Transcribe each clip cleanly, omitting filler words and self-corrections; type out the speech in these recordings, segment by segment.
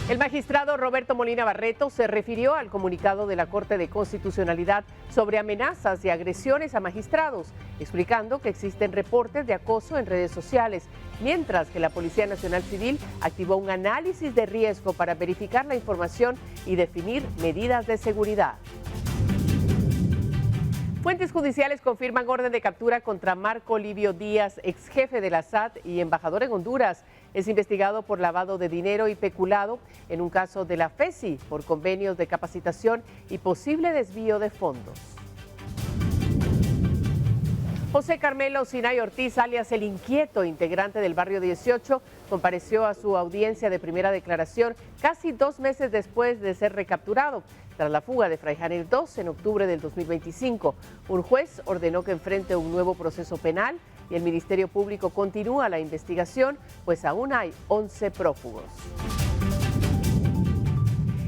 El magistrado Roberto Molina Barreto se refirió al comunicado de la Corte de Constitucionalidad sobre amenazas y agresiones a magistrados, explicando que existen reportes de acoso en redes sociales, mientras que la Policía Nacional Civil activó un análisis de riesgo para verificar la información y definir medidas de seguridad. Fuentes judiciales confirman orden de captura contra Marco Livio Díaz, ex jefe de la SAT y embajador en Honduras. Es investigado por lavado de dinero y peculado en un caso de la FESI por convenios de capacitación y posible desvío de fondos. José Carmelo Sinay Ortiz, alias El Inquieto, integrante del Barrio 18, compareció a su audiencia de primera declaración casi 2 meses después de ser recapturado, tras la fuga de Fray Janel II en octubre del 2025. Un juez ordenó que enfrente un nuevo proceso penal y el Ministerio Público continúa la investigación, pues aún hay 11 prófugos.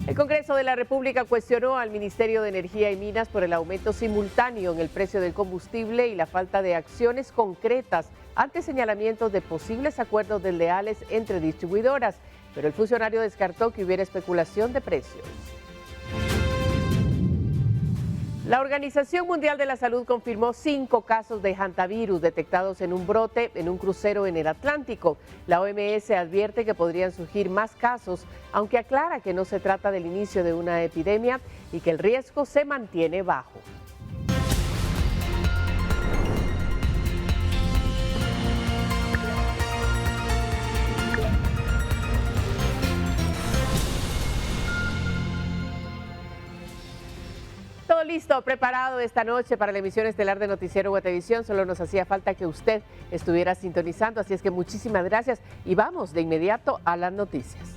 El Congreso de la República cuestionó al Ministerio de Energía y Minas por el aumento simultáneo en el precio del combustible y la falta de acciones concretas ante señalamientos de posibles acuerdos desleales entre distribuidoras, pero el funcionario descartó que hubiera especulación de precios. La Organización Mundial de la Salud confirmó 5 casos de hantavirus detectados en un brote en un crucero en el Atlántico. La OMS advierte que podrían surgir más casos, aunque aclara que no se trata del inicio de una epidemia y que el riesgo se mantiene bajo. Todo listo, preparado esta noche para la emisión estelar de Noticiero Guatevisión. Solo nos hacía falta que usted estuviera sintonizando, así es que muchísimas gracias y vamos de inmediato a las noticias.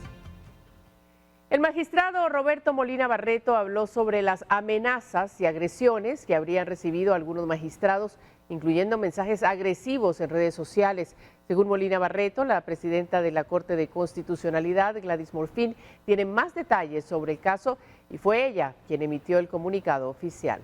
El magistrado Roberto Molina Barreto habló sobre las amenazas y agresiones que habrían recibido algunos magistrados, incluyendo mensajes agresivos en redes sociales. Según Molina Barreto, la presidenta de la Corte de Constitucionalidad, Gladys Morfín, tiene más detalles sobre el caso y fue ella quien emitió el comunicado oficial.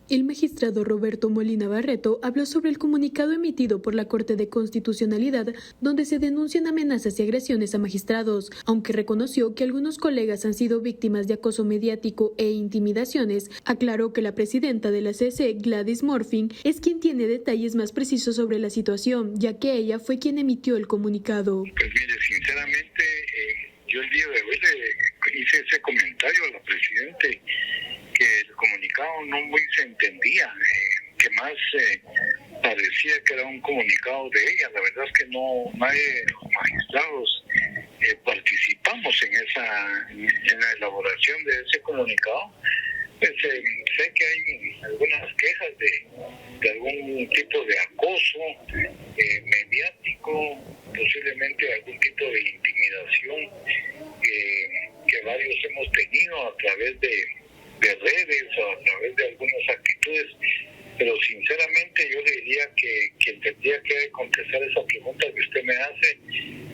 El magistrado Roberto Molina Barreto habló sobre el comunicado emitido por la Corte de Constitucionalidad, donde se denuncian amenazas y agresiones a magistrados, aunque reconoció que algunos colegas han sido víctimas de acoso mediático e intimidaciones. Aclaró que la presidenta de la CC, Gladys Morfín, es quien tiene detalles más precisos sobre la situación, ya que ella fue quien emitió el comunicado. Pues mire, sinceramente, yo el día de hoy le hice ese comentario a la presidenta, que el comunicado no muy se entendía, que más parecía que era un comunicado de ella. La verdad es que nadie de los magistrados participamos en la elaboración de ese comunicado. Pues, sé que hay algunas quejas de algún tipo de acoso mediático, posiblemente algún tipo de intimidación que varios hemos tenido a través de redes o a través de algunas actitudes, pero sinceramente yo le diría que quien tendría que contestar esa pregunta que usted me hace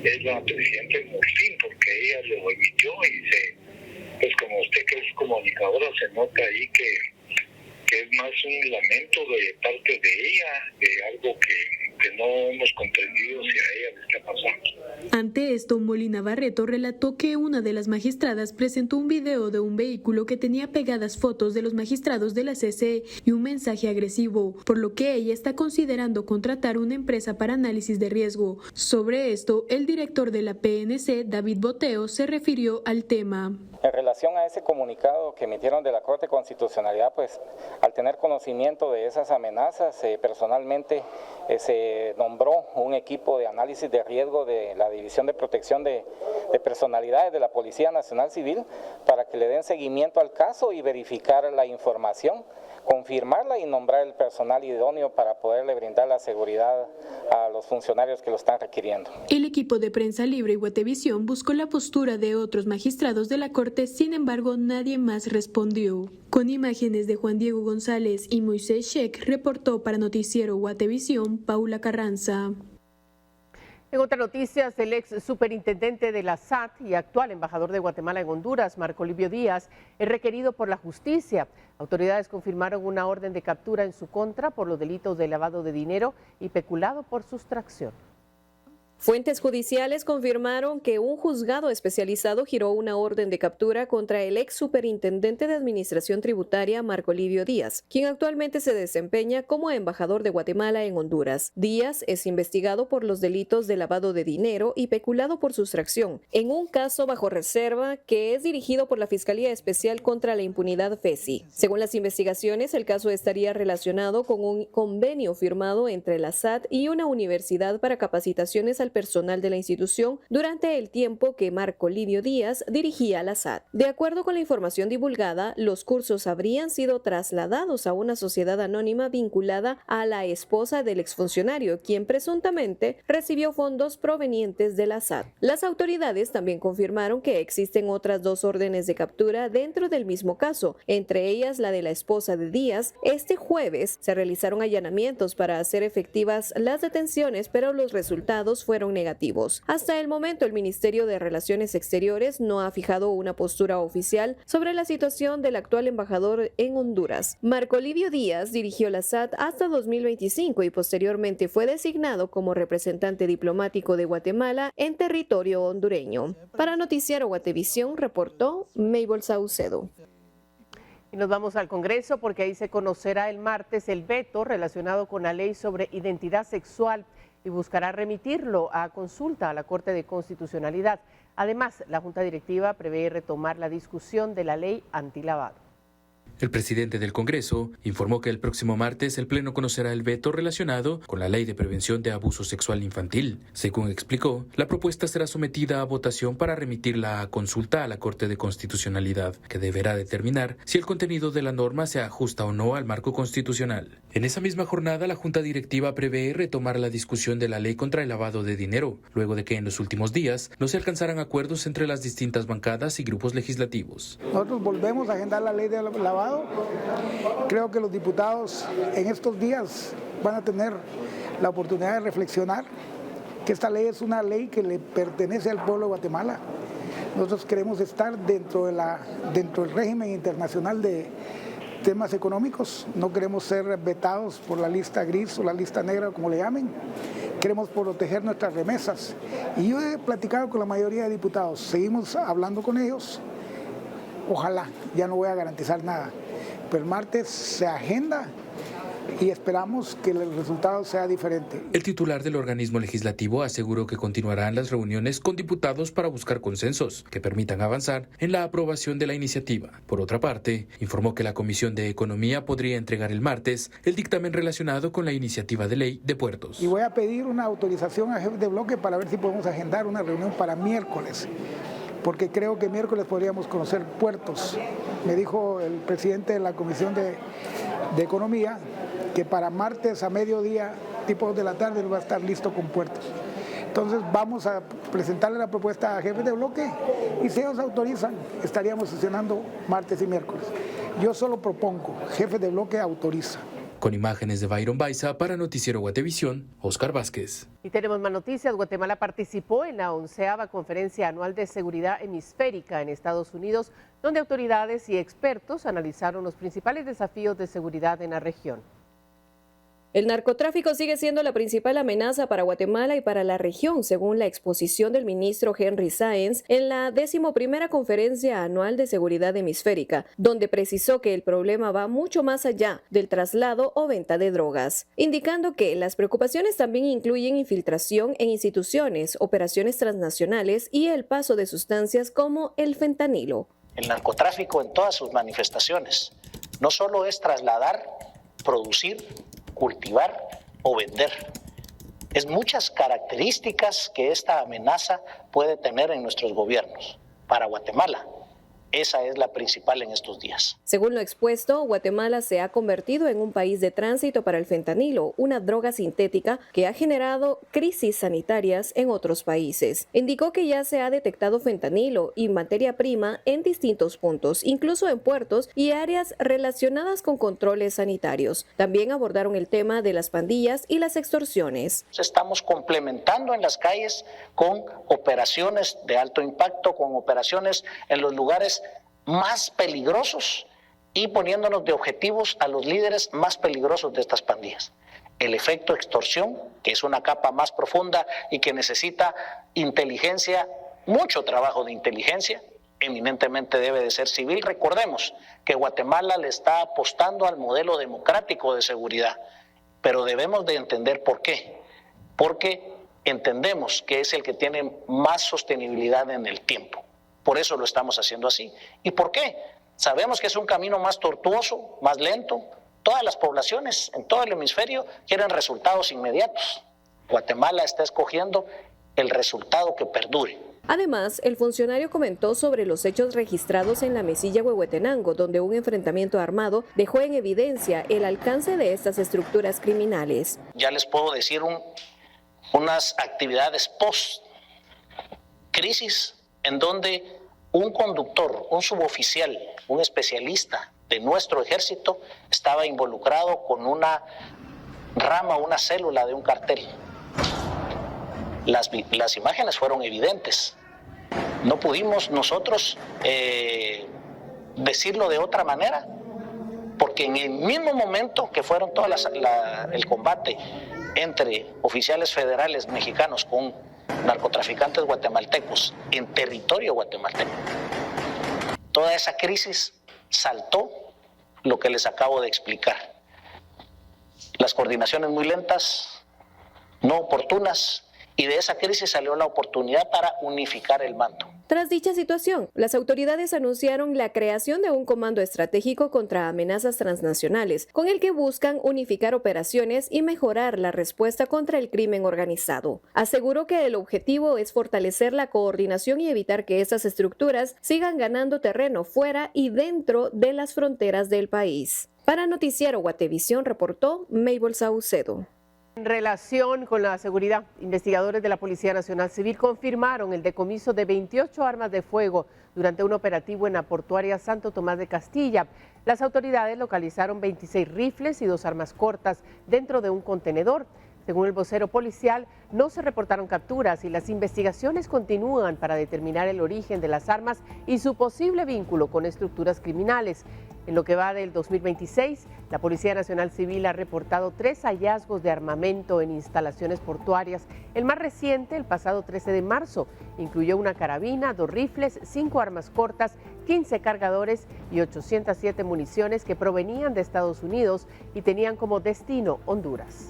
es la presidenta Morfín, porque ella lo emitió y pues como usted que es comunicadora se nota ahí que es más un lamento de parte de ella, de algo que no hemos comprendido si a ella le está pasando. Ante esto, Molina Barreto relató que una de las magistradas presentó un video de un vehículo que tenía pegadas fotos de los magistrados de la CC y un mensaje agresivo, por lo que ella está considerando contratar una empresa para análisis de riesgo. Sobre esto, el director de la PNC, David Boteo, se refirió al tema. En relación a ese comunicado que emitieron de la Corte de Constitucionalidad, pues al tener conocimiento de esas amenazas, personalmente se nombró un equipo de análisis de riesgo de la División de Protección de Personalidades de la Policía Nacional Civil para que le den seguimiento al caso y verificar la información, confirmarla y nombrar el personal idóneo para poderle brindar la seguridad a los funcionarios que lo están requiriendo. El equipo de Prensa Libre y Guatevisión buscó la postura de otros magistrados de la Corte, sin embargo nadie más respondió. Con imágenes de Juan Diego González y Moisés Sheck, reportó para Noticiero Guatevisión, Paula Carranza. En otras noticias, el ex superintendente de la SAT y actual embajador de Guatemala en Honduras, Marco Livio Díaz, es requerido por la justicia. Autoridades confirmaron una orden de captura en su contra por los delitos de lavado de dinero y peculado por sustracción. Fuentes judiciales confirmaron que un juzgado especializado giró una orden de captura contra el ex superintendente de Administración Tributaria, Marco Livio Díaz, quien actualmente se desempeña como embajador de Guatemala en Honduras. Díaz es investigado por los delitos de lavado de dinero y peculado por sustracción, en un caso bajo reserva que es dirigido por la Fiscalía Especial contra la Impunidad FESI. Según las investigaciones, el caso estaría relacionado con un convenio firmado entre la SAT y una universidad para capacitaciones al personal de la institución durante el tiempo que Marco Livio Díaz dirigía la SAT. De acuerdo con la información divulgada, los cursos habrían sido trasladados a una sociedad anónima vinculada a la esposa del exfuncionario, quien presuntamente recibió fondos provenientes de la SAT. Las autoridades también confirmaron que existen otras 2 órdenes de captura dentro del mismo caso, entre ellas la de la esposa de Díaz. Este jueves se realizaron allanamientos para hacer efectivas las detenciones, pero los resultados fueron negativos. Hasta el momento, el Ministerio de Relaciones Exteriores no ha fijado una postura oficial sobre la situación del actual embajador en Honduras. Marco Livio Díaz dirigió la SAT hasta 2025 y posteriormente fue designado como representante diplomático de Guatemala en territorio hondureño. Para Noticiero Guatevisión, reportó Mabel Saucedo. Y nos vamos al Congreso porque ahí se conocerá el martes el veto relacionado con la ley sobre identidad sexual y buscará remitirlo a consulta a la Corte de Constitucionalidad. Además, la Junta Directiva prevé retomar la discusión de la ley antilavado. El presidente del Congreso informó que el próximo martes el Pleno conocerá el veto relacionado con la Ley de Prevención de Abuso Sexual Infantil. Según explicó, la propuesta será sometida a votación para remitirla a consulta a la Corte de Constitucionalidad, que deberá determinar si el contenido de la norma se ajusta o no al marco constitucional. En esa misma jornada, la Junta Directiva prevé retomar la discusión de la ley contra el lavado de dinero, luego de que en los últimos días no se alcanzaran acuerdos entre las distintas bancadas y grupos legislativos. Nosotros volvemos a agendar la ley de lavado. Creo que los diputados en estos días van a tener la oportunidad de reflexionar que esta ley es una ley que le pertenece al pueblo de Guatemala. Nosotros queremos estar dentro del régimen internacional de temas económicos, no queremos ser vetados por la lista gris o la lista negra, como le llamen. Queremos proteger nuestras remesas. Y yo he platicado con la mayoría de diputados, seguimos hablando con ellos. Ojalá, ya no voy a garantizar nada, pero el martes se agenda y esperamos que el resultado sea diferente. El titular del organismo legislativo aseguró que continuarán las reuniones con diputados para buscar consensos que permitan avanzar en la aprobación de la iniciativa. Por otra parte, informó que la Comisión de Economía podría entregar el martes el dictamen relacionado con la iniciativa de ley de puertos. Y voy a pedir una autorización al jefe de bloque para ver si podemos agendar una reunión para miércoles, porque creo que miércoles podríamos conocer puertos. Me dijo el presidente de la Comisión de Economía que para martes a mediodía, tipo 2 de la tarde, va a estar listo con puertos. Entonces vamos a presentarle la propuesta a jefe de bloque y si ellos autorizan, estaríamos sesionando martes y miércoles. Yo solo propongo, jefe de bloque autoriza. Con imágenes de Byron Baiza para Noticiero Guatevisión, Oscar Vázquez. Y tenemos más noticias. Guatemala participó en la 11ª Conferencia Anual de Seguridad Hemisférica en Estados Unidos, donde autoridades y expertos analizaron los principales desafíos de seguridad en la región. El narcotráfico sigue siendo la principal amenaza para Guatemala y para la región, según la exposición del ministro Henry Sáenz en la 11ª Conferencia Anual de Seguridad Hemisférica, donde precisó que el problema va mucho más allá del traslado o venta de drogas, indicando que las preocupaciones también incluyen infiltración en instituciones, operaciones transnacionales y el paso de sustancias como el fentanilo. El narcotráfico en todas sus manifestaciones no solo es trasladar, producir, cultivar o vender. Es muchas características que esta amenaza puede tener en nuestros gobiernos. Para Guatemala, esa es la principal en estos días. Según lo expuesto, Guatemala se ha convertido en un país de tránsito para el fentanilo, una droga sintética que ha generado crisis sanitarias en otros países. Indicó que ya se ha detectado fentanilo y materia prima en distintos puntos, incluso en puertos y áreas relacionadas con controles sanitarios. También abordaron el tema de las pandillas y las extorsiones. Estamos complementando en las calles con operaciones de alto impacto, con operaciones en los lugares más peligrosos y poniéndonos de objetivos a los líderes más peligrosos de estas pandillas. el efecto extorsión, que es una capa más profunda y que necesita inteligencia, mucho trabajo de inteligencia, eminentemente debe de ser civil. Recordemos que Guatemala le está apostando al modelo democrático de seguridad, pero debemos de entender por qué. Porque entendemos que es el que tiene más sostenibilidad en el tiempo. Por eso lo estamos haciendo así. ¿Y por qué? Sabemos que es un camino más tortuoso, más lento. Todas las poblaciones en todo el hemisferio quieren resultados inmediatos. Guatemala está escogiendo el resultado que perdure. Además, el funcionario comentó sobre los hechos registrados en la Mesilla Huehuetenango, donde un enfrentamiento armado dejó en evidencia el alcance de estas estructuras criminales. Ya les puedo decir unas actividades post-crisis en donde un conductor, un suboficial, un especialista de nuestro ejército estaba involucrado con una rama, una célula de un cartel. Las imágenes fueron evidentes. No pudimos nosotros decirlo de otra manera, porque en el mismo momento que fueron el combate entre oficiales federales mexicanos con narcotraficantes guatemaltecos en territorio guatemalteco, toda esa crisis saltó lo que les acabo de explicar. Las coordinaciones muy lentas, no oportunas, y de esa crisis salió la oportunidad para unificar el mando. Tras dicha situación, las autoridades anunciaron la creación de un comando estratégico contra amenazas transnacionales, con el que buscan unificar operaciones y mejorar la respuesta contra el crimen organizado. Aseguró que el objetivo es fortalecer la coordinación y evitar que estas estructuras sigan ganando terreno fuera y dentro de las fronteras del país. Para Noticiero Guatevisión reportó Mabel Saucedo. En relación con la seguridad, investigadores de la Policía Nacional Civil confirmaron el decomiso de 28 armas de fuego durante un operativo en la portuaria Santo Tomás de Castilla. Las autoridades localizaron 26 rifles y 2 armas cortas dentro de un contenedor. Según el vocero policial, no se reportaron capturas y las investigaciones continúan para determinar el origen de las armas y su posible vínculo con estructuras criminales. En lo que va del 2026, la Policía Nacional Civil ha reportado 3 hallazgos de armamento en instalaciones portuarias. El más reciente, el pasado 13 de marzo, incluyó una carabina, 2 rifles, 5 armas cortas, 15 cargadores y 807 municiones que provenían de Estados Unidos y tenían como destino Honduras.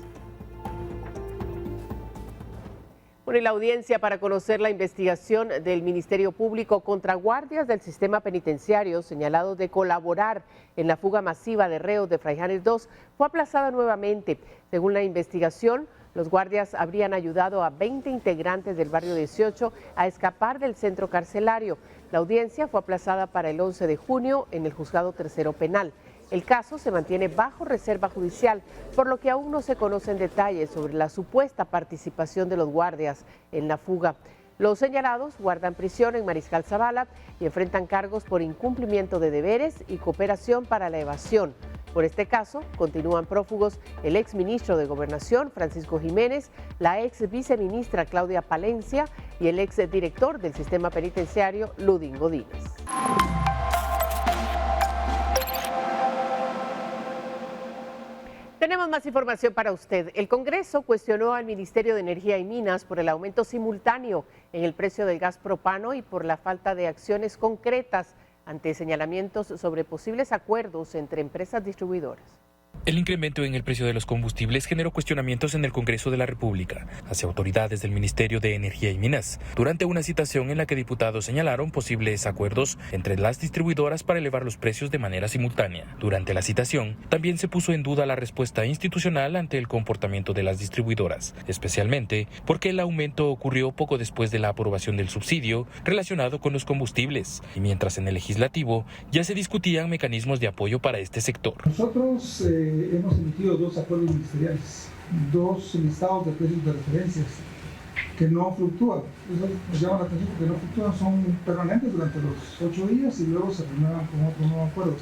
Bueno, y la audiencia para conocer la investigación del Ministerio Público contra guardias del sistema penitenciario señalados de colaborar en la fuga masiva de reos de Fraijanes II fue aplazada nuevamente. Según la investigación, los guardias habrían ayudado a 20 integrantes del barrio 18 a escapar del centro carcelario. La audiencia fue aplazada para el 11 de junio en el Juzgado Tercero Penal. El caso se mantiene bajo reserva judicial, por lo que aún no se conocen detalles sobre la supuesta participación de los guardias en la fuga. Los señalados guardan prisión en Mariscal Zavala y enfrentan cargos por incumplimiento de deberes y cooperación para la evasión. Por este caso, continúan prófugos el exministro de Gobernación, Francisco Jiménez, la ex viceministra Claudia Palencia y el exdirector del sistema penitenciario, Ludin Godínez. Tenemos más información para usted. El Congreso cuestionó al Ministerio de Energía y Minas por el aumento simultáneo en el precio del gas propano y por la falta de acciones concretas ante señalamientos sobre posibles acuerdos entre empresas distribuidoras. El incremento en el precio de los combustibles generó cuestionamientos en el Congreso de la República hacia autoridades del Ministerio de Energía y Minas, durante una citación en la que diputados señalaron posibles acuerdos entre las distribuidoras para elevar los precios de manera simultánea. Durante la citación, también se puso en duda la respuesta institucional ante el comportamiento de las distribuidoras, especialmente porque el aumento ocurrió poco después de la aprobación del subsidio relacionado con los combustibles, y mientras en el legislativo ya se discutían mecanismos de apoyo para este sector. Nosotros hemos emitido 2 acuerdos ministeriales, 2 listados de precios de referencias que no fluctúan. Eso nos llama la atención porque no fluctúan, son permanentes durante los 8 días y luego se renuevan con otro nuevo acuerdo.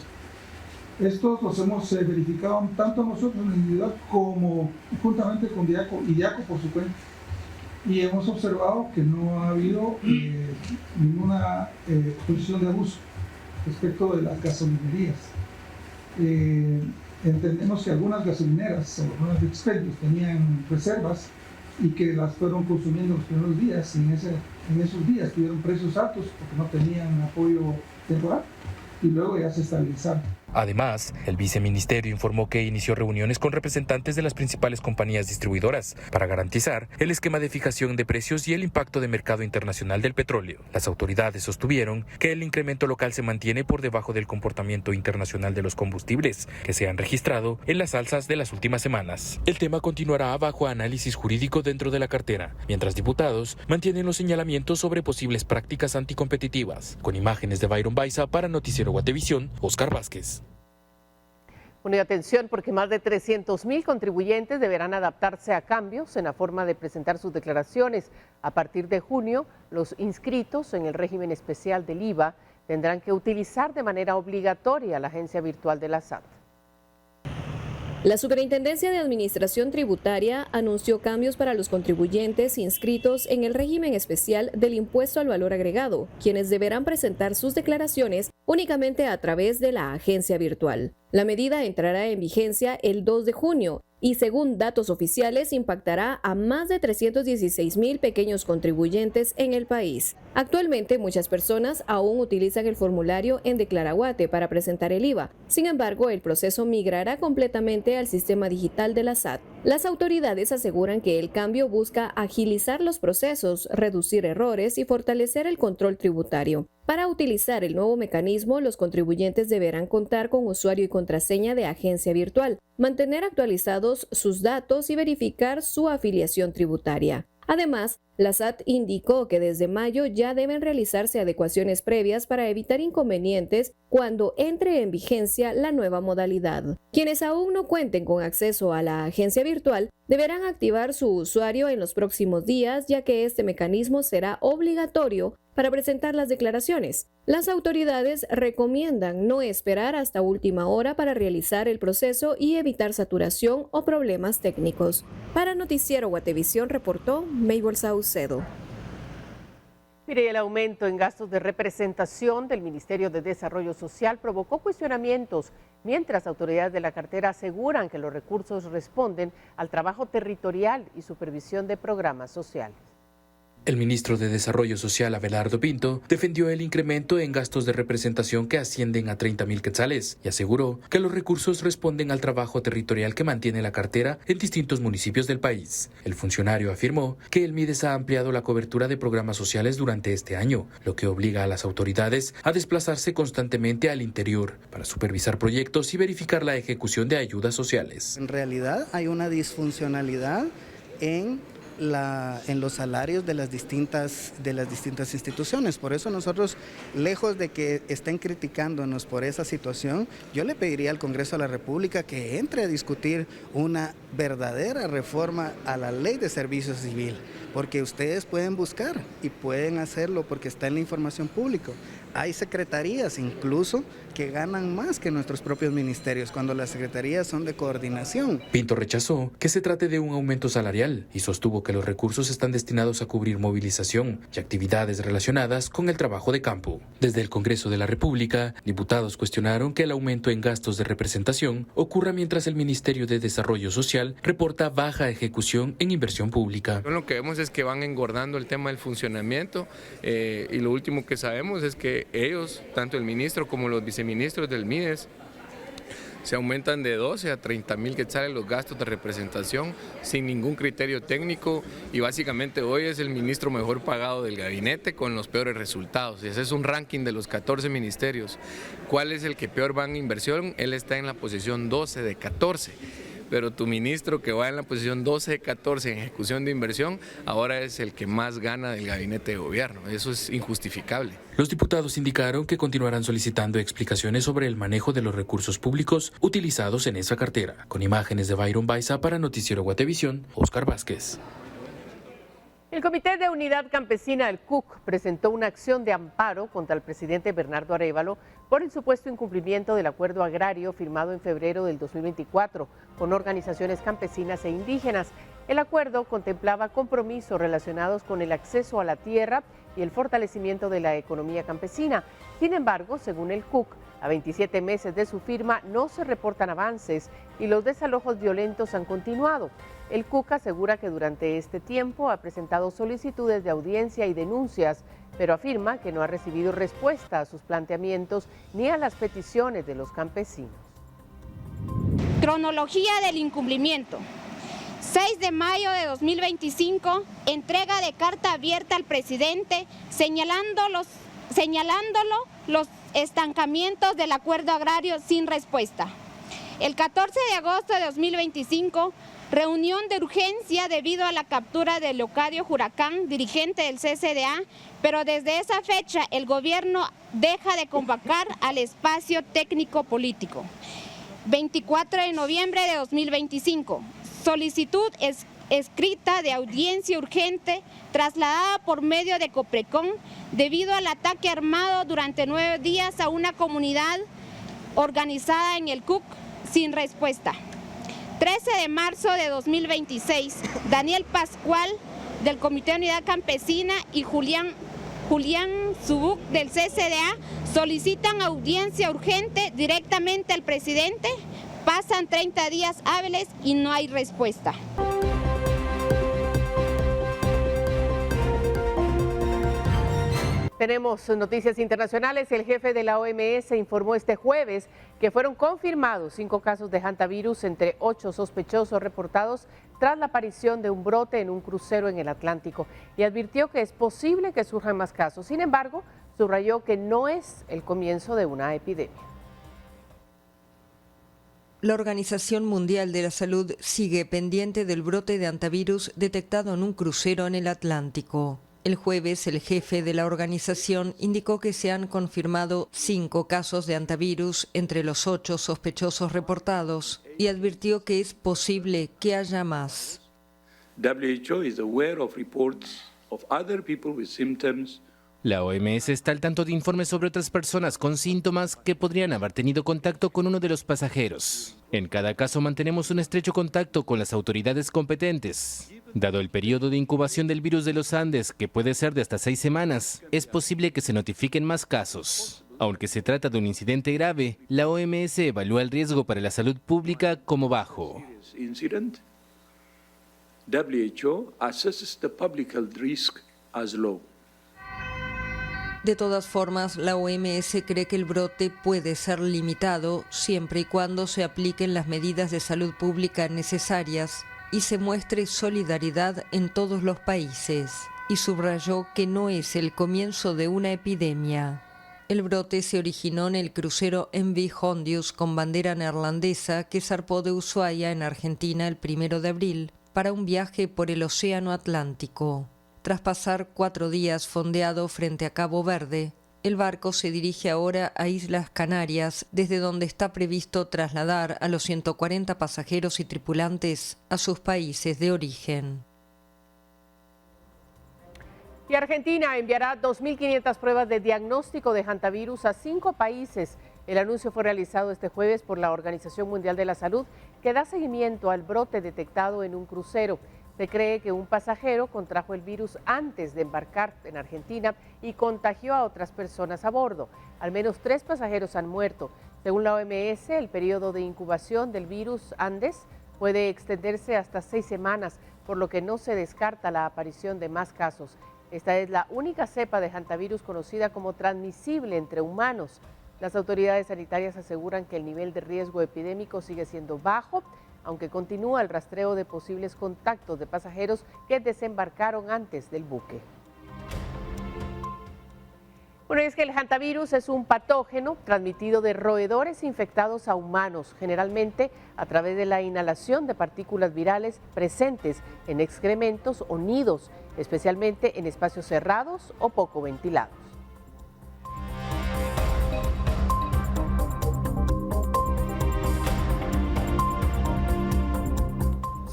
Estos los hemos verificado tanto nosotros en individual como juntamente con Diaco y Diaco por su cuenta. Y hemos observado que no ha habido ninguna posición de abuso respecto de las gasolinerías. entendemos que algunas gasolineras o algunas expendios tenían reservas y que las fueron consumiendo los primeros días, y en esos días tuvieron precios altos porque no tenían apoyo temporal y luego ya se estabilizaron. Además, el viceministerio informó que inició reuniones con representantes de las principales compañías distribuidoras para garantizar el esquema de fijación de precios y el impacto de mercado internacional del petróleo. Las autoridades sostuvieron que el incremento local se mantiene por debajo del comportamiento internacional de los combustibles que se han registrado en las alzas de las últimas semanas. El tema continuará bajo análisis jurídico dentro de la cartera, mientras diputados mantienen los señalamientos sobre posibles prácticas anticompetitivas. Con imágenes de Byron Baiza para Noticiero Guatevisión, Oscar Vázquez. Bueno, y atención, porque más de 300.000 contribuyentes deberán adaptarse a cambios en la forma de presentar sus declaraciones. A partir de junio, los inscritos en el régimen especial del IVA tendrán que utilizar de manera obligatoria la agencia virtual de la SAT. La Superintendencia de Administración Tributaria anunció cambios para los contribuyentes inscritos en el régimen especial del impuesto al valor agregado, quienes deberán presentar sus declaraciones únicamente a través de la agencia virtual. La medida entrará en vigencia el 2 de junio y, según datos oficiales, impactará a más de 316.000 pequeños contribuyentes en el país. Actualmente, muchas personas aún utilizan el formulario en Declaraguate para presentar el IVA. Sin embargo, el proceso migrará completamente al sistema digital de la SAT. Las autoridades aseguran que el cambio busca agilizar los procesos, reducir errores y fortalecer el control tributario. Para utilizar el nuevo mecanismo, los contribuyentes deberán contar con usuario y contraseña de agencia virtual, mantener actualizados sus datos y verificar su afiliación tributaria. Además, la SAT indicó que desde mayo ya deben realizarse adecuaciones previas para evitar inconvenientes cuando entre en vigencia la nueva modalidad. Quienes aún no cuenten con acceso a la agencia virtual deberán activar su usuario en los próximos días, ya que este mecanismo será obligatorio para presentar las declaraciones. Las autoridades recomiendan no esperar hasta última hora para realizar el proceso y evitar saturación o problemas técnicos. Para Noticiero Guatevisión reportó Mabel Saucedo. Mire, el aumento en gastos de representación del Ministerio de Desarrollo Social provocó cuestionamientos, mientras autoridades de la cartera aseguran que los recursos responden al trabajo territorial y supervisión de programas sociales. El ministro de Desarrollo Social, Abelardo Pinto, defendió el incremento en gastos de representación que ascienden a 30.000 quetzales y aseguró que los recursos responden al trabajo territorial que mantiene la cartera en distintos municipios del país. El funcionario afirmó que el MIDES ha ampliado la cobertura de programas sociales durante este año, lo que obliga a las autoridades a desplazarse constantemente al interior para supervisar proyectos y verificar la ejecución de ayudas sociales. En realidad hay una disfuncionalidad en los salarios de las distintas instituciones. Por eso nosotros, lejos de que estén criticándonos por esa situación, yo le pediría al Congreso de la República que entre a discutir una verdadera reforma a la Ley de Servicio Civil, porque ustedes pueden buscar y pueden hacerlo porque está en la información pública. Hay secretarías incluso que ganan más que nuestros propios ministerios cuando las secretarías son de coordinación. Pinto rechazó que se trate de un aumento salarial y sostuvo que los recursos están destinados a cubrir movilización y actividades relacionadas con el trabajo de campo. Desde el Congreso de la República, diputados cuestionaron que el aumento en gastos de representación ocurra mientras el Ministerio de Desarrollo Social reporta baja ejecución en inversión pública. Lo que vemos es que van engordando el tema del funcionamiento y lo último que sabemos es que ellos, tanto el ministro como los viceministros del MIDES, se aumentan de 12 a 30.000 quetzales los gastos de representación sin ningún criterio técnico y básicamente hoy es el ministro mejor pagado del gabinete con los peores resultados. Ese es un ranking de los 14 ministerios. ¿Cuál es el que peor va en inversión? Él está en la posición 12 de 14. Pero tu ministro que va en la posición 12 de 14 en ejecución de inversión, ahora es el que más gana del gabinete de gobierno. Eso es injustificable. Los diputados indicaron que continuarán solicitando explicaciones sobre el manejo de los recursos públicos utilizados en esa cartera. Con imágenes de Byron Baiza para Noticiero Guatevisión, Oscar Vázquez. El Comité de Unidad Campesina, el CUC, presentó una acción de amparo contra el presidente Bernardo Arévalo por el supuesto incumplimiento del acuerdo agrario firmado en febrero del 2024 con organizaciones campesinas e indígenas. El acuerdo contemplaba compromisos relacionados con el acceso a la tierra y el fortalecimiento de la economía campesina. Sin embargo, según el CUC, a 27 meses de su firma no se reportan avances y los desalojos violentos han continuado. El CUC asegura que durante este tiempo ha presentado solicitudes de audiencia y denuncias, pero afirma que no ha recibido respuesta a sus planteamientos ni a las peticiones de los campesinos. Cronología del incumplimiento. 6 de mayo de 2025, entrega de carta abierta al presidente señalándolo los estancamientos del acuerdo agrario sin respuesta. El 14 de agosto de 2025, reunión de urgencia debido a la captura de Leocadio Huracán, dirigente del CCDA, pero desde esa fecha el gobierno deja de convocar al espacio técnico político. 24 de noviembre de 2025, solicitud escrita de audiencia urgente trasladada por medio de Coprecon debido al ataque armado durante 9 días a una comunidad organizada en el CUC sin respuesta. 13 de marzo de 2026, Daniel Pascual del Comité de Unidad Campesina y Julián Subuc del CCDA solicitan audiencia urgente directamente al presidente. Pasan 30 días hábiles y no hay respuesta. Tenemos noticias internacionales. El jefe de la OMS informó este jueves que fueron confirmados 5 casos de hantavirus entre 8 sospechosos reportados tras la aparición de un brote en un crucero en el Atlántico y advirtió que es posible que surjan más casos. Sin embargo, subrayó que no es el comienzo de una epidemia. La Organización Mundial de la Salud sigue pendiente del brote de hantavirus detectado en un crucero en el Atlántico. El jueves, el jefe de la organización indicó que se han confirmado 5 casos de hantavirus entre los 8 sospechosos reportados y advirtió que es posible que haya más. WHO is aware of reports of other people with symptoms. La OMS está al tanto de informes sobre otras personas con síntomas que podrían haber tenido contacto con uno de los pasajeros. En cada caso mantenemos un estrecho contacto con las autoridades competentes. Dado el periodo de incubación del virus de los Andes, que puede ser de hasta 6 semanas, es posible que se notifiquen más casos. Aunque se trata de un incidente grave, la OMS evalúa el riesgo para la salud pública como bajo. WHO assesses the public health risk as low. De todas formas, la OMS cree que el brote puede ser limitado siempre y cuando se apliquen las medidas de salud pública necesarias y se muestre solidaridad en todos los países, y subrayó que no es el comienzo de una epidemia. El brote se originó en el crucero MV Hondius con bandera neerlandesa que zarpó de Ushuaia en Argentina el 1 de abril para un viaje por el Océano Atlántico. Tras pasar 4 días fondeado frente a Cabo Verde, el barco se dirige ahora a Islas Canarias, desde donde está previsto trasladar a los 140 pasajeros y tripulantes a sus países de origen. Y Argentina enviará 2.500 pruebas de diagnóstico de hantavirus a 5 países. El anuncio fue realizado este jueves por la Organización Mundial de la Salud, que da seguimiento al brote detectado en un crucero. Se cree que un pasajero contrajo el virus antes de embarcar en Argentina y contagió a otras personas a bordo. Al menos 3 pasajeros han muerto. Según la OMS, el periodo de incubación del virus Andes puede extenderse hasta 6 semanas, por lo que no se descarta la aparición de más casos. Esta es la única cepa de hantavirus conocida como transmisible entre humanos. Las autoridades sanitarias aseguran que el nivel de riesgo epidémico sigue siendo bajo, aunque continúa el rastreo de posibles contactos de pasajeros que desembarcaron antes del buque. Bueno, es que el hantavirus es un patógeno transmitido de roedores infectados a humanos, generalmente a través de la inhalación de partículas virales presentes en excrementos o nidos, especialmente en espacios cerrados o poco ventilados.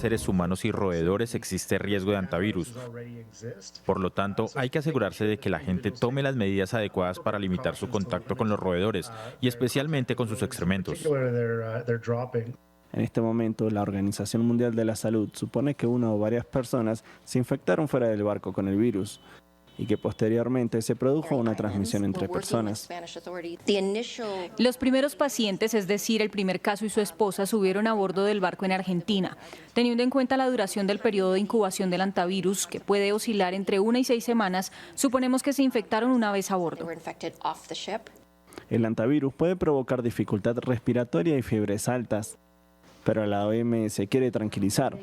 seres humanos y roedores existe riesgo de hantavirus. Por lo tanto, hay que asegurarse de que la gente tome las medidas adecuadas para limitar su contacto con los roedores y especialmente con sus excrementos. En este momento, la Organización Mundial de la Salud supone que una o varias personas se infectaron fuera del barco con el virus y que posteriormente se produjo una transmisión entre personas. Los primeros pacientes, es decir, el primer caso y su esposa, subieron a bordo del barco en Argentina. Teniendo en cuenta la duración del periodo de incubación del hantavirus, que puede oscilar entre 1 y 6 semanas, suponemos que se infectaron una vez a bordo. El hantavirus puede provocar dificultad respiratoria y fiebres altas, pero la OMS quiere tranquilizar.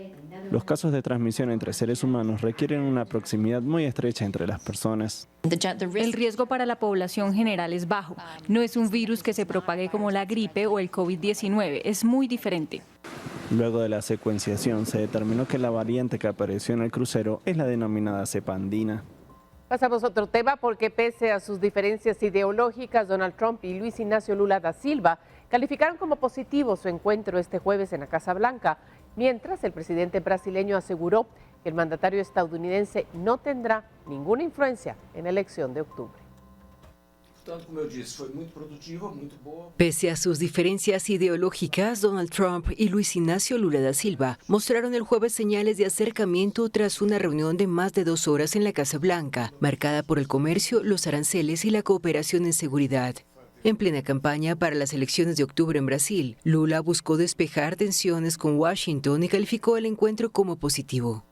Los casos de transmisión entre seres humanos requieren una proximidad muy estrecha entre las personas. El riesgo para la población general es bajo. No es un virus que se propague como la gripe o el COVID-19, es muy diferente. Luego de la secuenciación se determinó que la variante que apareció en el crucero es la denominada cepa andina. Pasamos a otro tema porque pese a sus diferencias ideológicas, Donald Trump y Luis Ignacio Lula da Silva calificaron como positivo su encuentro este jueves en la Casa Blanca, mientras el presidente brasileño aseguró que el mandatario estadounidense no tendrá ninguna influencia en la elección de octubre. Pese a sus diferencias ideológicas, Donald Trump y Luis Ignacio Lula da Silva mostraron el jueves señales de acercamiento tras una reunión de más de 2 horas en la Casa Blanca, marcada por el comercio, los aranceles y la cooperación en seguridad. En plena campaña para las elecciones de octubre en Brasil, Lula buscó despejar tensiones con Washington y calificó el encuentro como positivo.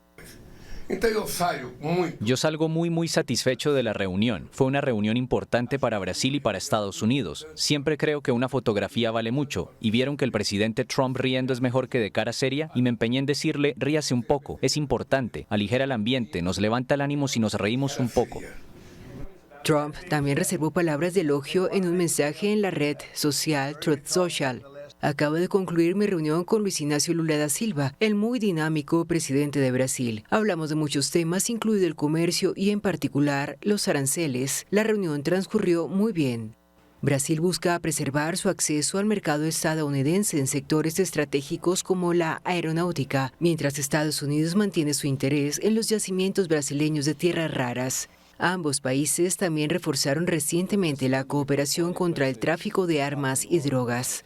Yo salgo muy satisfecho de la reunión. Fue una reunión importante para Brasil y para Estados Unidos. Siempre creo que una fotografía vale mucho. Y vieron que el presidente Trump riendo es mejor que de cara seria. Y me empeñé en decirle, ríase un poco. Es importante. Aligera el ambiente. Nos levanta el ánimo si nos reímos un poco. Trump también reservó palabras de elogio en un mensaje en la red social Truth Social. Acabo de concluir mi reunión con Luis Ignacio Lula da Silva, el muy dinámico presidente de Brasil. Hablamos de muchos temas, incluido el comercio y en particular los aranceles. La reunión transcurrió muy bien. Brasil busca preservar su acceso al mercado estadounidense en sectores estratégicos como la aeronáutica, mientras Estados Unidos mantiene su interés en los yacimientos brasileños de tierras raras. Ambos países también reforzaron recientemente la cooperación contra el tráfico de armas y drogas.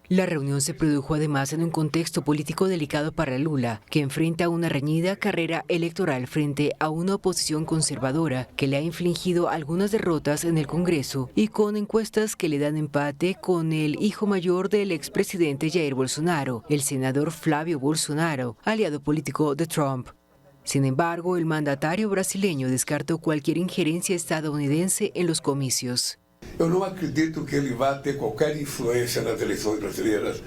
La reunión se produjo además en un contexto político delicado para Lula, que enfrenta una reñida carrera electoral frente a una oposición conservadora que le ha infligido algunas derrotas en el Congreso y con encuestas que le dan empate con el hijo mayor del expresidente Jair Bolsonaro, el senador Flávio Bolsonaro, aliado político de Trump. Sin embargo, el mandatario brasileño descartó cualquier injerencia estadounidense en los comicios. Eu não acredito que ele vá ter qualquer influência nas eleições brasileiras.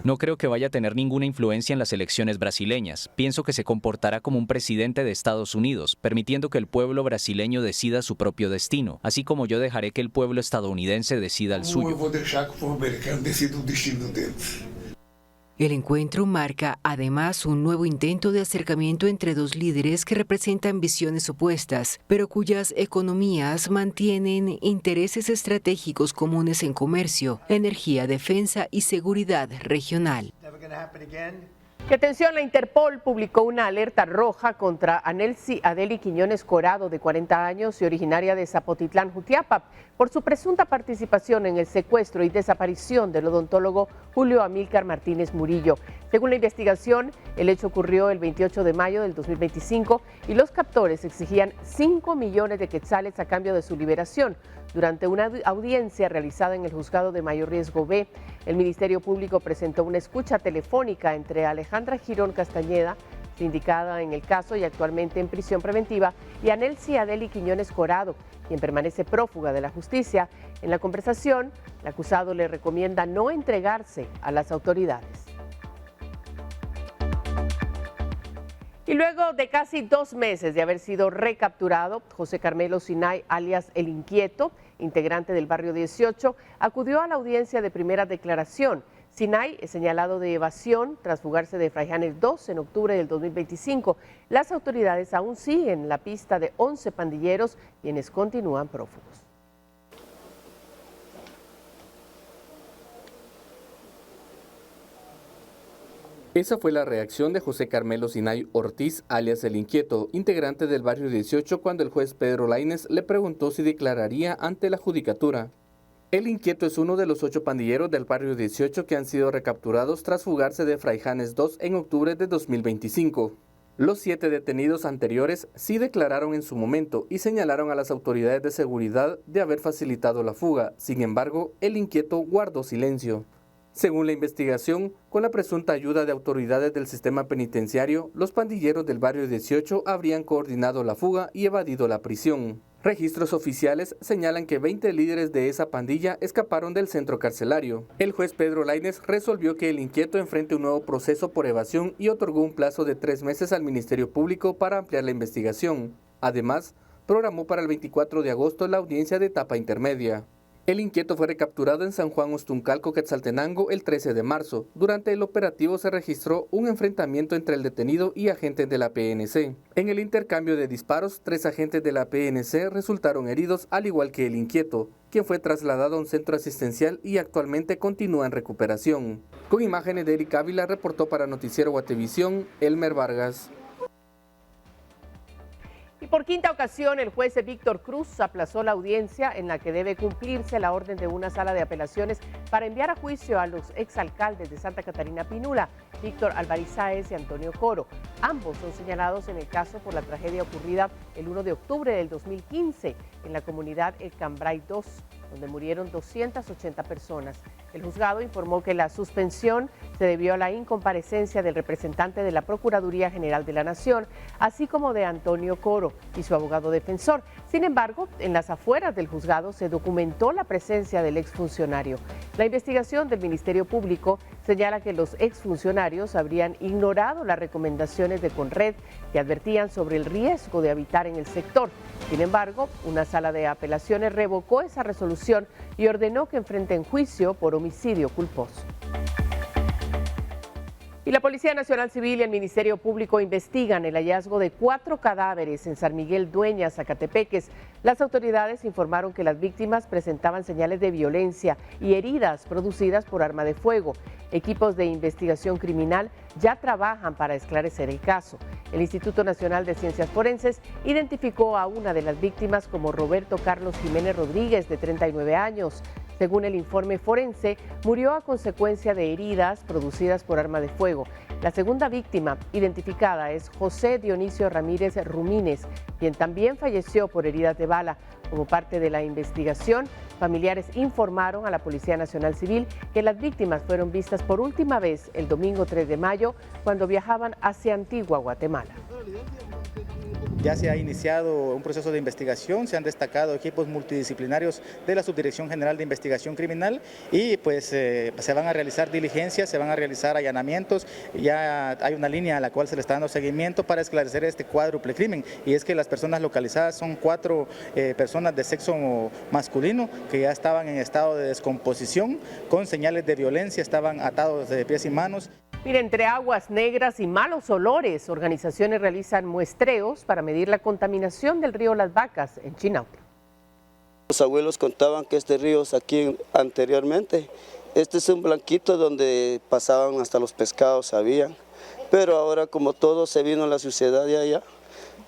No creo que vaya a tener ninguna influencia en las elecciones brasileñas. Pienso que se comportará como un presidente de Estados Unidos, permitiendo que el pueblo brasileño decida su propio destino, así como yo dejaré que el pueblo estadounidense decida el suyo. Eu vou deixar que o povo americano decida o destino deles. El encuentro marca además un nuevo intento de acercamiento entre dos líderes que representan visiones opuestas, pero cuyas economías mantienen intereses estratégicos comunes en comercio, energía, defensa y seguridad regional. Y atención, la Interpol publicó una alerta roja contra Anelsi Adeli Quiñones Corado, de 40 años y originaria de Zapotitlán, Jutiapa, por su presunta participación en el secuestro y desaparición del odontólogo Julio Amílcar Martínez Murillo. Según la investigación, el hecho ocurrió el 28 de mayo del 2025 y los captores exigían 5 millones de quetzales a cambio de su liberación. Durante una audiencia realizada en el Juzgado de Mayor Riesgo B, el Ministerio Público presentó una escucha telefónica entre Alejandra Girón Castañeda, sindicada en el caso y actualmente en prisión preventiva, y Anelsi Adeli Quiñones Corado, quien permanece prófuga de la justicia. En la conversación, el acusado le recomienda no entregarse a las autoridades. Y luego de casi 2 meses de haber sido recapturado, José Carmelo Sinay, alias El Inquieto, integrante del Barrio 18, acudió a la audiencia de primera declaración. Sinay es señalado de evasión tras fugarse de Fraijanes 2 en octubre del 2025. Las autoridades aún siguen la pista de 11 pandilleros, quienes continúan prófugos. Esa fue la reacción de José Carmelo Sinay Ortiz, alias El Inquieto, integrante del barrio 18, cuando el juez Pedro Lainez le preguntó si declararía ante la judicatura. El Inquieto es uno de los 8 pandilleros del barrio 18 que han sido recapturados tras fugarse de Fraijanes 2 en octubre de 2025. Los 7 detenidos anteriores sí declararon en su momento y señalaron a las autoridades de seguridad de haber facilitado la fuga. Sin embargo, El Inquieto guardó silencio. Según la investigación, con la presunta ayuda de autoridades del sistema penitenciario, los pandilleros del barrio 18 habrían coordinado la fuga y evadido la prisión. Registros oficiales señalan que 20 líderes de esa pandilla escaparon del centro carcelario. El juez Pedro Lainez resolvió que El Inquieto enfrente un nuevo proceso por evasión y otorgó un plazo de 3 meses al Ministerio Público para ampliar la investigación. Además, programó para el 24 de agosto la audiencia de etapa intermedia. El Inquieto fue recapturado en San Juan Ostuncalco, Quetzaltenango, el 13 de marzo. Durante el operativo se registró un enfrentamiento entre el detenido y agentes de la PNC. En el intercambio de disparos, 3 agentes de la PNC resultaron heridos, al igual que El Inquieto, quien fue trasladado a un centro asistencial y actualmente continúa en recuperación. Con imágenes de Eric Ávila, reportó para Noticiero Guatevisión, Elmer Vargas. Y por quinta ocasión, el juez Víctor Cruz aplazó la audiencia en la que debe cumplirse la orden de una sala de apelaciones para enviar a juicio a los exalcaldes de Santa Catarina Pinula, Víctor Alvarez Sáez y Antonio Coro. Ambos son señalados en el caso por la tragedia ocurrida el 1 de octubre del 2015 en la comunidad El Cambray 2, donde murieron 280 personas. El juzgado informó que la suspensión se debió a la incomparecencia del representante de la Procuraduría General de la Nación, así como de Antonio Coro y su abogado defensor. Sin embargo, en las afueras del juzgado se documentó la presencia del exfuncionario. La investigación del Ministerio Público señala que los exfuncionarios habrían ignorado las recomendaciones de Conred que advertían sobre el riesgo de habitar en el sector. Sin embargo, una sala de apelaciones revocó esa resolución y ordenó que enfrenten juicio por homicidio culposo. Y la Policía Nacional Civil y el Ministerio Público investigan el hallazgo de 4 cadáveres en San Miguel Dueñas, Zacatepeques. Las autoridades informaron que las víctimas presentaban señales de violencia y heridas producidas por arma de fuego. Equipos de investigación criminal ya trabajan para esclarecer el caso. El Instituto Nacional de Ciencias Forenses identificó a una de las víctimas como Roberto Carlos Jiménez Rodríguez, de 39 años. Según el informe forense, murió a consecuencia de heridas producidas por arma de fuego. La segunda víctima identificada es José Dionisio Ramírez Rumínez, quien también falleció por heridas de bala. Como parte de la investigación, familiares informaron a la Policía Nacional Civil que las víctimas fueron vistas por última vez el domingo 3 de mayo cuando viajaban hacia Antigua, Guatemala. Ya se ha iniciado un proceso de investigación, se han destacado equipos multidisciplinarios de la Subdirección General de Investigación Criminal y pues se van a realizar diligencias, se van a realizar allanamientos. Ya hay una línea a la cual se le está dando seguimiento para esclarecer este cuádruple crimen, y es que las personas localizadas son 4 personas de sexo masculino que ya estaban en estado de descomposición con señales de violencia, estaban atados de pies y manos. Mire, entre aguas negras y malos olores, organizaciones realizan muestreos para medir la contaminación del río Las Vacas en Chinautla. Los abuelos contaban que este río aquí anteriormente, este es un blanquito donde pasaban hasta los pescados, habían, pero ahora como todo se vino la suciedad de allá,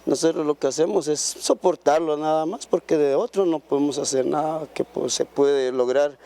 nosotros lo que hacemos es soportarlo nada más, porque de otro no podemos hacer nada que se puede lograr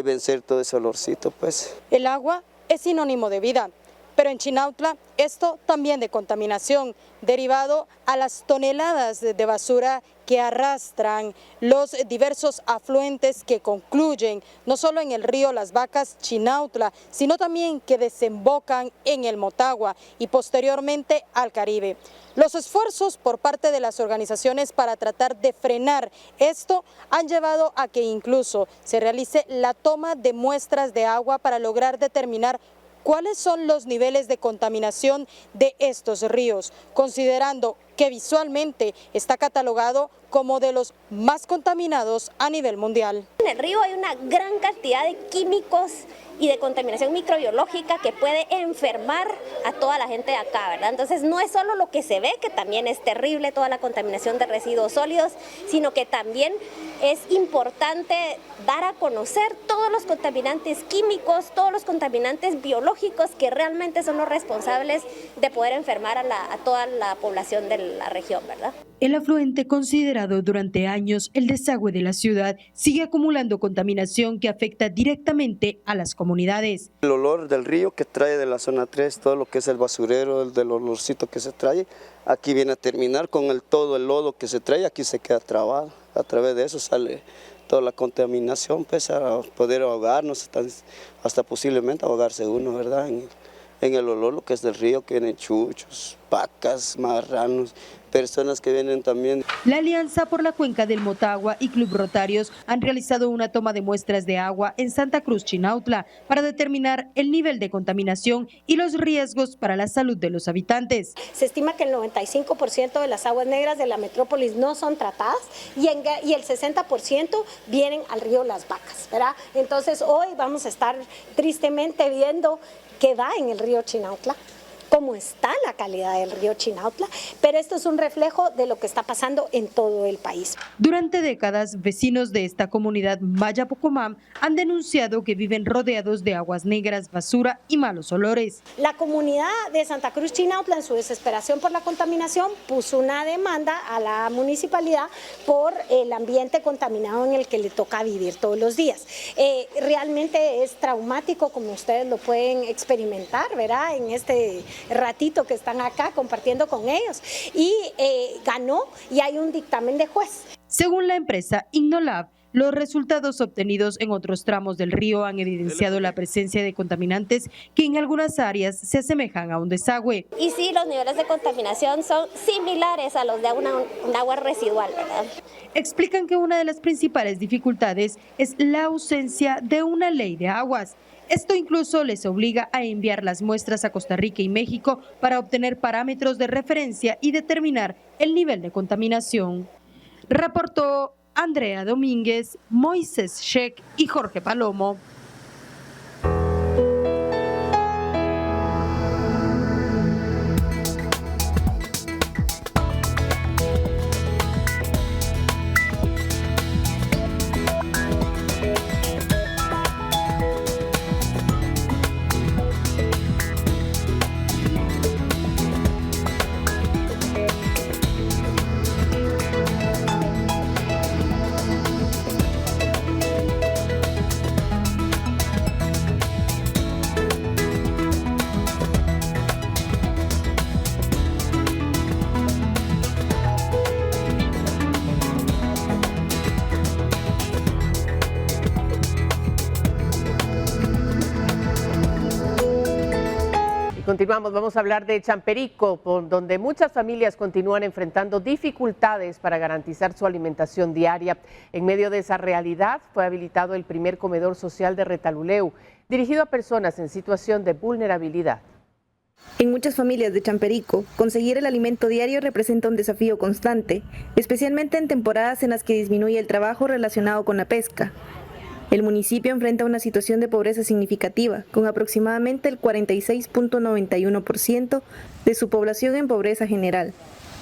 vencer todo ese olorcito, pues. El agua es sinónimo de vida, pero en Chinautla esto también de contaminación, derivado a las toneladas de basura que arrastran los diversos afluentes que concluyen no solo en el río Las Vacas, Chinautla, sino también que desembocan en el Motagua y posteriormente al Caribe. Los esfuerzos por parte de las organizaciones para tratar de frenar esto han llevado a que incluso se realice la toma de muestras de agua para lograr determinar cuáles son los niveles de contaminación de estos ríos, considerando que visualmente está catalogado como de los más contaminados a nivel mundial. En el río hay una gran cantidad de químicos y de contaminación microbiológica que puede enfermar a toda la gente de acá, ¿verdad? Entonces no es solo lo que se ve, que también es terrible toda la contaminación de residuos sólidos, sino que también es importante dar a conocer todos los contaminantes químicos, todos los contaminantes biológicos que realmente son los responsables de poder enfermar a toda la población de la región, ¿verdad? El afluente considerado durante años el desagüe de la ciudad sigue acumulando contaminación que afecta directamente a las comunidades. El olor del río que trae de la zona 3, todo lo que es el basurero, el del olorcito que se trae, aquí viene a terminar con todo el lodo que se trae, aquí se queda trabado. A través de eso sale toda la contaminación, pues a poder ahogarnos, hasta posiblemente ahogarse uno, ¿verdad? En el olor lo que es del río, que vienen chuchos, vacas, marranos, personas que vienen también. La Alianza por la Cuenca del Motagua y Club Rotarios han realizado una toma de muestras de agua en Santa Cruz, Chinautla, para determinar el nivel de contaminación y los riesgos para la salud de los habitantes. Se estima que el 95% de las aguas negras de la metrópolis no son tratadas y el 60% vienen al río Las Vacas, ¿verdad? Entonces hoy vamos a estar tristemente viendo qué va en el río Chinautla, cómo está la calidad del río Chinautla, pero esto es un reflejo de lo que está pasando en todo el país. Durante décadas, vecinos de esta comunidad Maya Pocomam han denunciado que viven rodeados de aguas negras, basura y malos olores. La comunidad de Santa Cruz Chinautla, en su desesperación por la contaminación, puso una demanda a la municipalidad por el ambiente contaminado en el que le toca vivir todos los días. Realmente es traumático, como ustedes lo pueden experimentar, ¿verdad? En este ratito que están acá compartiendo con ellos, y ganó y hay un dictamen de juez. Según la empresa Ignolab, los resultados obtenidos en otros tramos del río han evidenciado la presencia de contaminantes que en algunas áreas se asemejan a un desagüe. Y sí, los niveles de contaminación son similares a los de un agua residual, ¿verdad? Explican que una de las principales dificultades es la ausencia de una ley de aguas. Esto incluso les obliga a enviar las muestras a Costa Rica y México para obtener parámetros de referencia y determinar el nivel de contaminación. Reportó Andrea Domínguez, Moisés Sheck y Jorge Palomo. Continuamos, vamos a hablar de Champerico, donde muchas familias continúan enfrentando dificultades para garantizar su alimentación diaria. En medio de esa realidad fue habilitado el primer comedor social de Retaluleu, dirigido a personas en situación de vulnerabilidad. En muchas familias de Champerico, conseguir el alimento diario representa un desafío constante, especialmente en temporadas en las que disminuye el trabajo relacionado con la pesca. El municipio enfrenta una situación de pobreza significativa, con aproximadamente el 46.91% de su población en pobreza general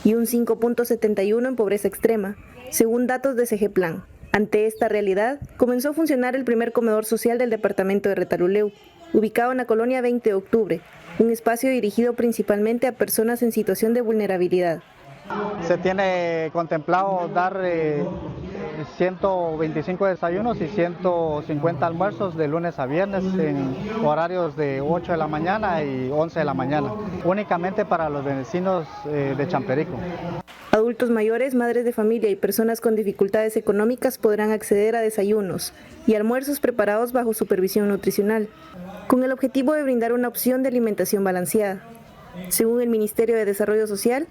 y un 5.71% en pobreza extrema, según datos de Segeplan. Ante esta realidad, comenzó a funcionar el primer comedor social del departamento de Retaluleu, ubicado en la colonia 20 de octubre, un espacio dirigido principalmente a personas en situación de vulnerabilidad. Se tiene contemplado dar 125 desayunos y 150 almuerzos de lunes a viernes en horarios de 8 de la mañana y 11 de la mañana, únicamente para los vecinos de Champerico. Adultos mayores, madres de familia y personas con dificultades económicas podrán acceder a desayunos y almuerzos preparados bajo supervisión nutricional, con el objetivo de brindar una opción de alimentación balanceada. Según el Ministerio de Desarrollo Social,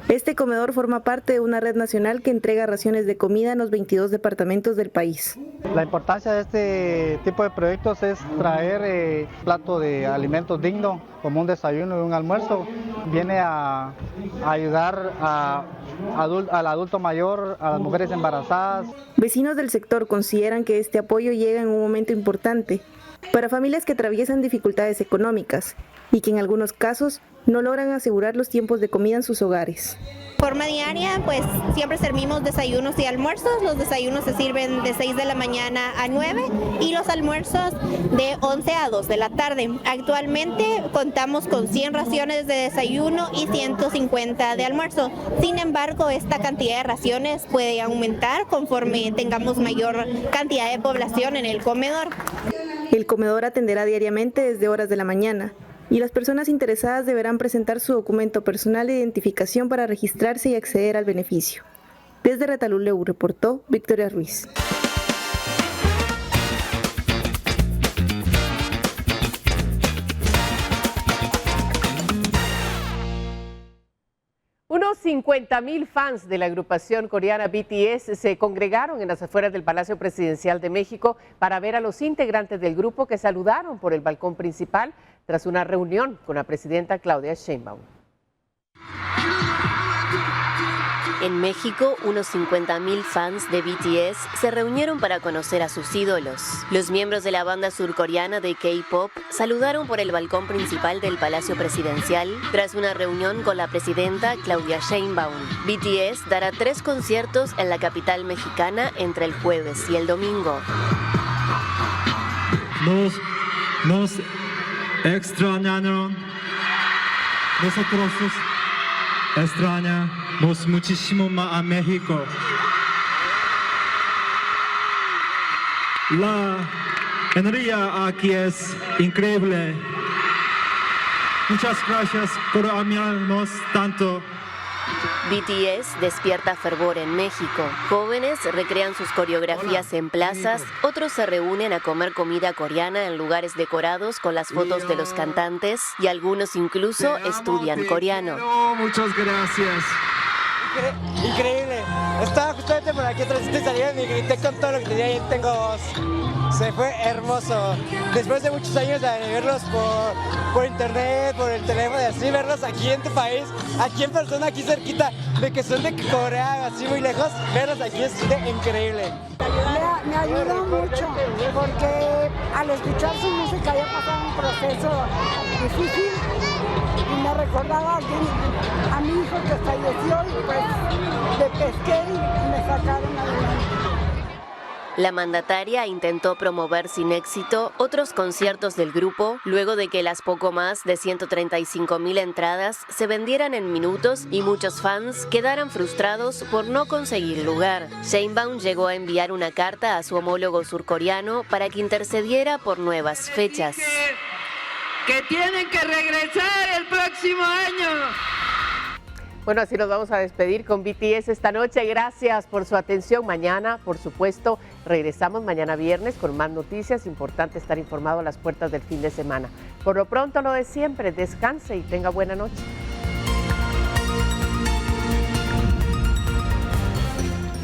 Este comedor forma parte de una red nacional que entrega raciones de comida en los 22 departamentos del país. La importancia de este tipo de proyectos es traer plato de alimentos digno, como un desayuno y un almuerzo. Viene a ayudar al adulto mayor, a las mujeres embarazadas. Vecinos del sector consideran que este apoyo llega en un momento importante para familias que atraviesan dificultades económicas y que en algunos casos no logran asegurar los tiempos de comida en sus hogares. Forma diaria, pues siempre servimos desayunos y almuerzos. Los desayunos se sirven de 6 de la mañana a 9 y los almuerzos de 11 a 2 de la tarde. Actualmente contamos con 100 raciones de desayuno y 150 de almuerzo. Sin embargo, esta cantidad de raciones puede aumentar conforme tengamos mayor cantidad de población en el comedor. El comedor atenderá diariamente desde horas de la mañana y las personas interesadas deberán presentar su documento personal de identificación para registrarse y acceder al beneficio. Desde Retaluleu reportó Victoria Ruiz. Unos 50,000 fans de la agrupación coreana BTS se congregaron en las afueras del Palacio Presidencial de México para ver a los integrantes del grupo que saludaron por el balcón principal tras una reunión con la presidenta Claudia Sheinbaum. En México, unos 50,000 fans de BTS se reunieron para conocer a sus ídolos. Los miembros de la banda surcoreana de K-pop saludaron por el balcón principal del Palacio Presidencial tras una reunión con la presidenta Claudia Sheinbaum. BTS dará 3 conciertos en la capital mexicana entre el jueves y el domingo. Nos extrañaron. Nosotros extrañamos muchísimo a México. La energía aquí es increíble. Muchas gracias por amarnos tanto. BTS despierta fervor en México. Jóvenes recrean sus coreografías en plazas, otros se reúnen a comer comida coreana en lugares decorados con las fotos de los cantantes y algunos incluso estudian coreano. Muchas gracias. Increíble. Estaba justamente por aquí atrás y salí y grité con todo lo que tenía y tengo voz. Se fue hermoso. Después de muchos años de verlos por internet, por el teléfono y así, verlos aquí en tu país, aquí en persona, aquí cerquita, de que son de Corea, así muy lejos, verlos aquí es increíble. Me ayudó mucho porque al escuchar su música había pasado un proceso difícil y me recordaba a mi hijo que falleció y pues le pesqué y me sacaron adelante. La mandataria intentó promover sin éxito otros conciertos del grupo luego de que las poco más de 135,000 entradas se vendieran en minutos y muchos fans quedaran frustrados por no conseguir lugar. Sheinbaum llegó a enviar una carta a su homólogo surcoreano para que intercediera por nuevas fechas. Que tienen que regresar el próximo año. Bueno, así nos vamos a despedir con BTS esta noche. Gracias por su atención. Mañana, por supuesto, regresamos mañana viernes con más noticias. Importante estar informado a las puertas del fin de semana. Por lo pronto, lo de siempre, descanse y tenga buena noche.